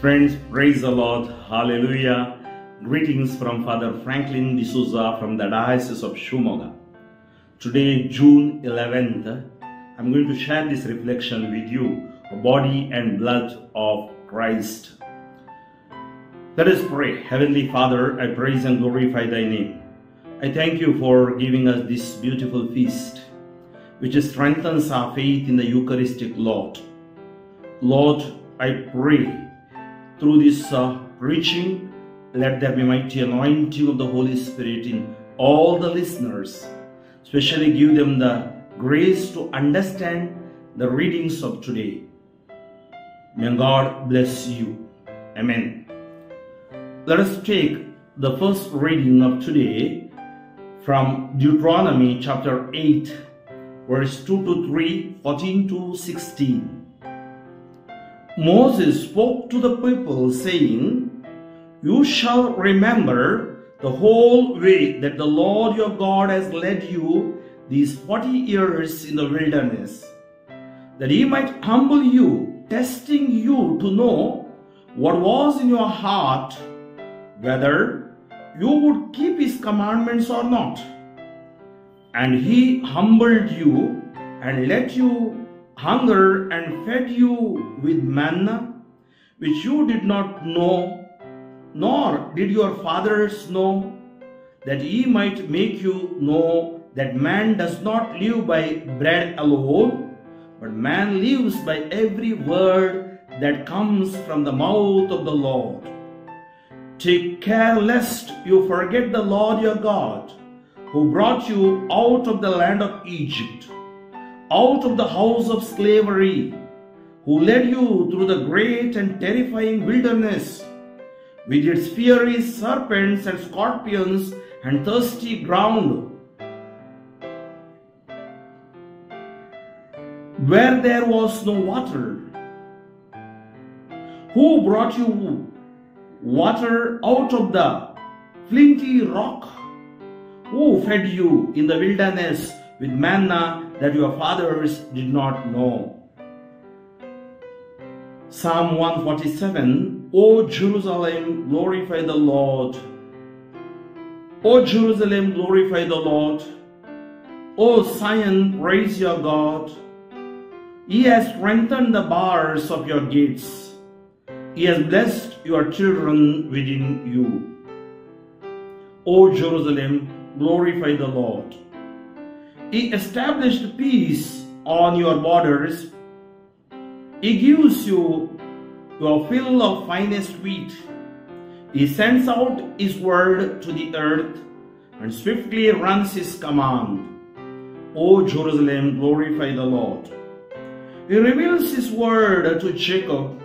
Friends, praise the Lord. Hallelujah. Greetings from Father Franklin D'Souza from the Diocese of Shimoga. Today, June 11th, I'm going to share this reflection with you, the body and blood of Christ. Let us pray. Heavenly Father, I praise and glorify Thy name. I thank You for giving us this beautiful feast, which strengthens our faith in the Eucharistic Lord. Lord, I pray through this preaching, let there be mighty anointing of the Holy Spirit in all the listeners. Especially give them the grace to understand the readings of today. May God bless you. Amen. Let us take the first reading of today from Deuteronomy chapter 8, verse 2 to 3, 14 to 16. Moses spoke to the people, saying, "You shall remember the whole way that the Lord your God has led you these 40 years in the wilderness, that He might humble you, testing you to know what was in your heart, whether you would keep His commandments or not. And He humbled you and let you hunger and fed you with manna, which you did not know, nor did your fathers know, that He might make you know that man does not live by bread alone, but man lives by every word that comes from the mouth of the Lord. Take care lest you forget the Lord your God, who brought you out of the land of Egypt, out of the house of slavery, who led you through the great and terrifying wilderness, with its fiery serpents and scorpions and thirsty ground, where there was no water, who brought you water out of the flinty rock, who fed you in the wilderness with manna that your fathers did not know." Psalm 147, O Jerusalem, glorify the Lord. O Jerusalem, glorify the Lord. O Zion, praise your God. He has strengthened the bars of your gates. He has blessed your children within you. O Jerusalem, glorify the Lord. He established peace on your borders. He gives you your fill of finest wheat. He sends out His word to the earth and swiftly runs His command. O Jerusalem, glorify the Lord. He reveals His word to Jacob,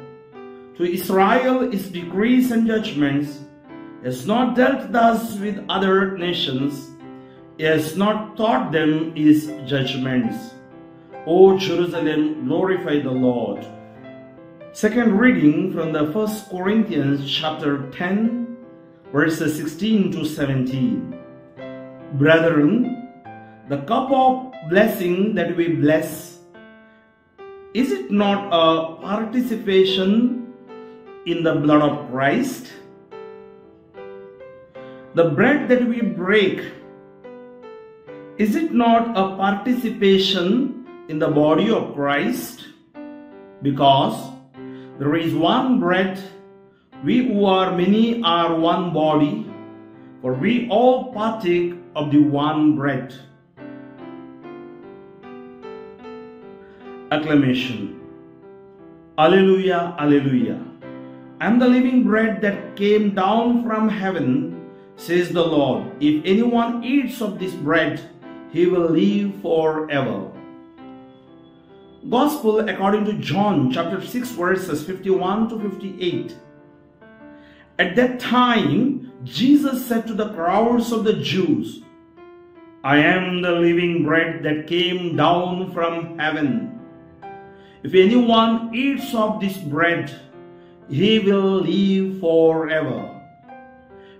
to Israel His decrees and judgments. He has not dealt thus with other nations. He has not taught them His judgments. O Jerusalem, glorify the Lord. Second reading from the 1 Corinthians chapter 10, verses 16 to 17. Brethren, the cup of blessing that we bless, is it not a participation in the blood of Christ? The bread that we break, is it not a participation in the body of Christ? Because there is one bread, we who are many are one body, for we all partake of the one bread. Acclamation. Alleluia, alleluia. I am the living bread that came down from heaven, says the Lord. If anyone eats of this bread, he will live forever. Gospel according to John chapter 6 verses 51 to 58. At that time, Jesus said to the crowds of the Jews, "I am the living bread that came down from heaven. If anyone eats of this bread, he will live forever.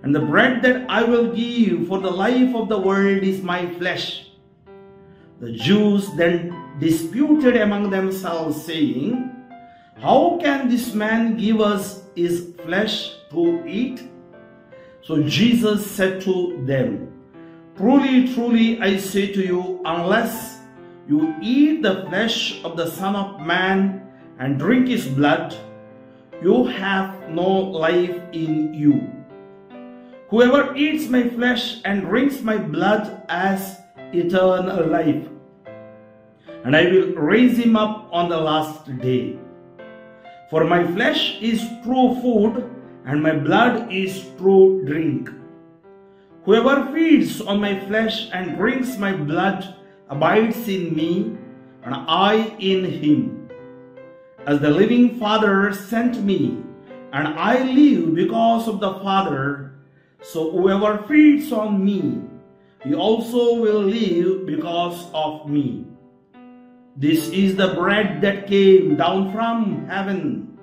And the bread that I will give for the life of the world is my flesh." The Jews then disputed among themselves, saying, "How can this man give us is flesh to eat? So Jesus said to them, Truly, truly, I say to you, unless you eat the flesh of the Son of Man and drink his blood, you have no life in you. Whoever eats my flesh and drinks my blood has eternal life, and I will raise him up on the last day. For my flesh is true food, and my blood is true drink. Whoever feeds on my flesh and drinks my blood abides in me, and I in him. As the living Father sent me, and I live because of the Father, so whoever feeds on me, he also will live because of me. This is the bread that came down from heaven,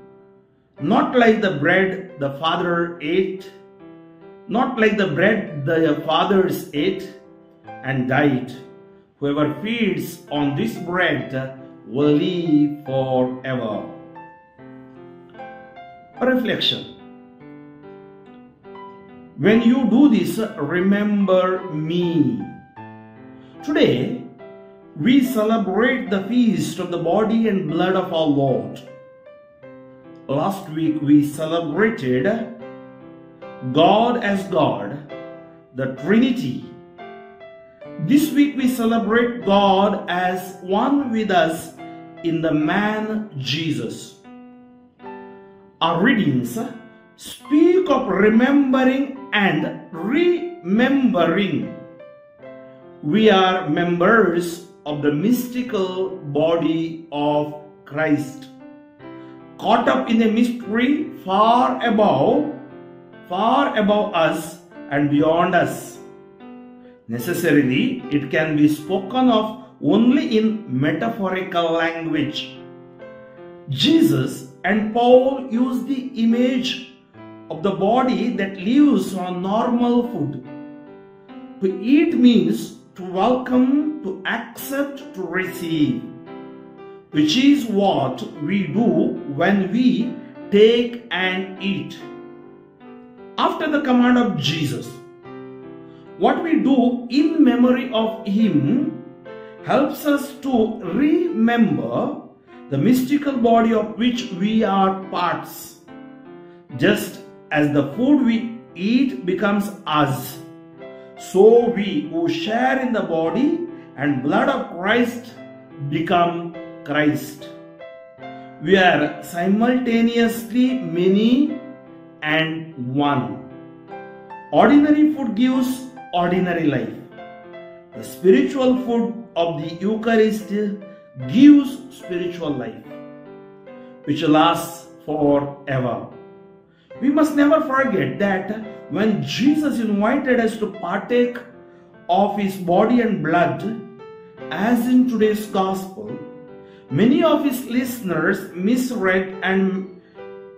not like the bread the Father ate, not like the bread the fathers ate and died. Whoever feeds on this bread will live forever. A reflection. When you do this, remember me. Today, we celebrate the feast of the body and blood of our Lord. Last week, we celebrated God as God, the Trinity. This week, we celebrate God as one with us in the man Jesus. Our readings speak of remembering and remembering. We are members of the mystical body of Christ, caught up in a mystery far above us and beyond us. Necessarily, it can be spoken of only in metaphorical language. Jesus and Paul use the image of the body that lives on normal food. To eat means to welcome, to accept, to receive, which is what we do when we take and eat. After the command of Jesus, what we do in memory of him helps us to remember the mystical body of which we are parts. Just as the food we eat becomes us, so we who share in the body and blood of Christ become Christ. We are simultaneously many and one. Ordinary food gives ordinary life. The spiritual food of the Eucharist gives spiritual life, which lasts forever. We must never forget that when Jesus invited us to partake of his body and blood, as in today's gospel, many of his listeners misread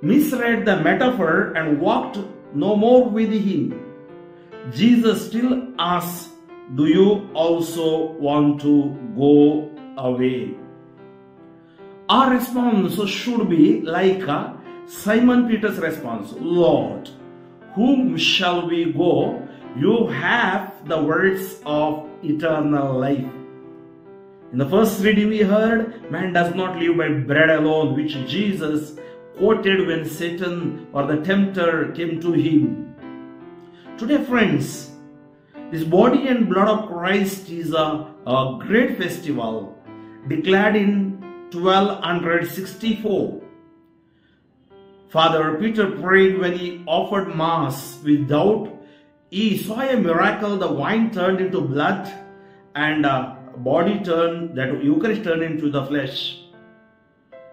the metaphor and walked no more with him. Jesus still asks, do you also want to go away? Our response should be like Simon Peter's response, Lord, whom shall we go? You have the words of eternal life. In the first reading we heard, man does not live by bread alone, which Jesus quoted when Satan or the tempter came to him. Today, friends, this body and blood of Christ is a great festival declared in 1264. Father Peter prayed when he offered Mass with doubt. He saw a miracle, the wine turned into blood and that Eucharist turned into the flesh.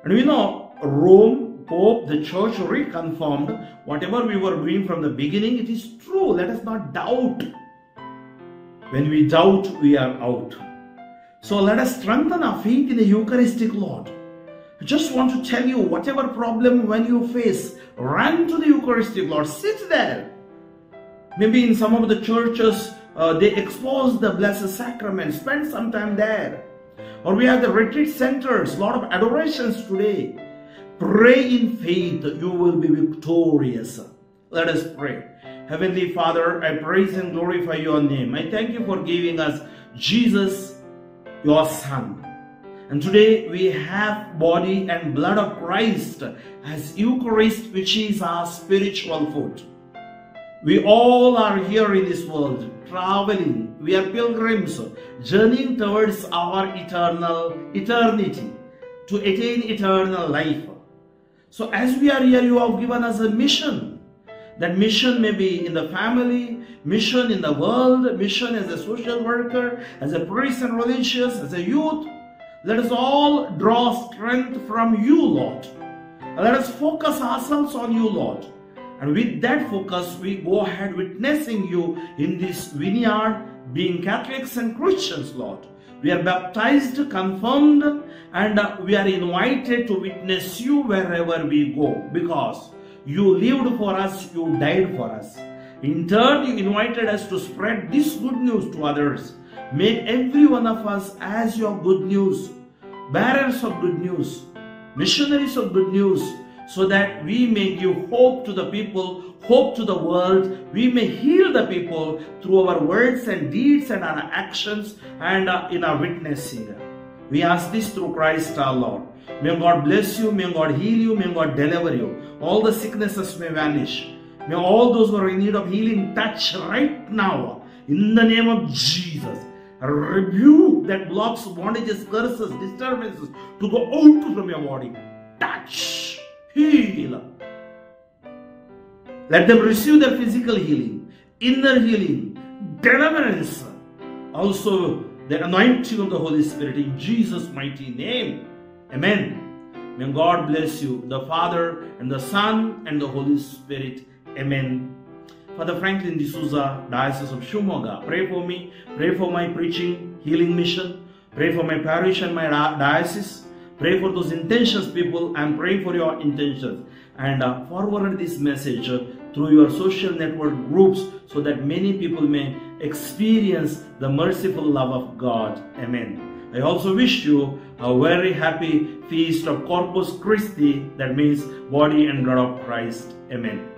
And we know Rome, Pope, the Church reconfirmed whatever we were doing from the beginning, it is true. Let us not doubt. When we doubt, we are out. So let us strengthen our faith in the Eucharistic Lord. I just want to tell you, whatever problem when you face, run to the Eucharistic Lord. Sit there. Maybe in some of the churches, they expose the Blessed Sacrament. Spend some time there. Or we have the retreat centers, a lot of adorations today. Pray in faith, you will be victorious. Let us pray. Heavenly Father, I praise and glorify your name. I thank you for giving us Jesus, your Son. And today we have body and blood of Christ as Eucharist, which is our spiritual food. We all are here in this world, traveling. We are pilgrims, journeying towards our eternity, to attain eternal life. So as we are here, you have given us a mission. That mission may be in the family, mission in the world, mission as a social worker, as a priest and religious, as a youth. Let us all draw strength from you, Lord. Let us focus ourselves on you, Lord. And with that focus, we go ahead witnessing you in this vineyard, being Catholics and Christians, Lord. We are baptized, confirmed, and we are invited to witness you wherever we go, because you lived for us, you died for us. In turn, you invited us to spread this good news to others. Make every one of us as your good news, bearers of good news, missionaries of good news, so that we may give hope to the people, hope to the world. We may heal the people through our words and deeds and our actions and in our witnessing. We ask this through Christ our Lord. May God bless you, may God heal you, may God deliver you. All the sicknesses may vanish. May all those who are in need of healing touch right now. In the name of Jesus. Rebuke that blocks, bondages, curses, disturbances to go out from your body. Touch. Heal. Let them receive their physical healing, inner healing, deliverance. Also the anointing of the Holy Spirit in Jesus' mighty name. Amen. May God bless you, the Father and the Son and the Holy Spirit. Amen. Father Franklin D'Souza, Diocese of Shimoga, pray for me, pray for my preaching, healing mission, pray for my parish and my diocese, pray for those intentions, people, and pray for your intentions. And forward this message through your social network groups so that many people may experience the merciful love of God. Amen. I also wish you a very happy feast of Corpus Christi, that means body and blood of Christ. Amen.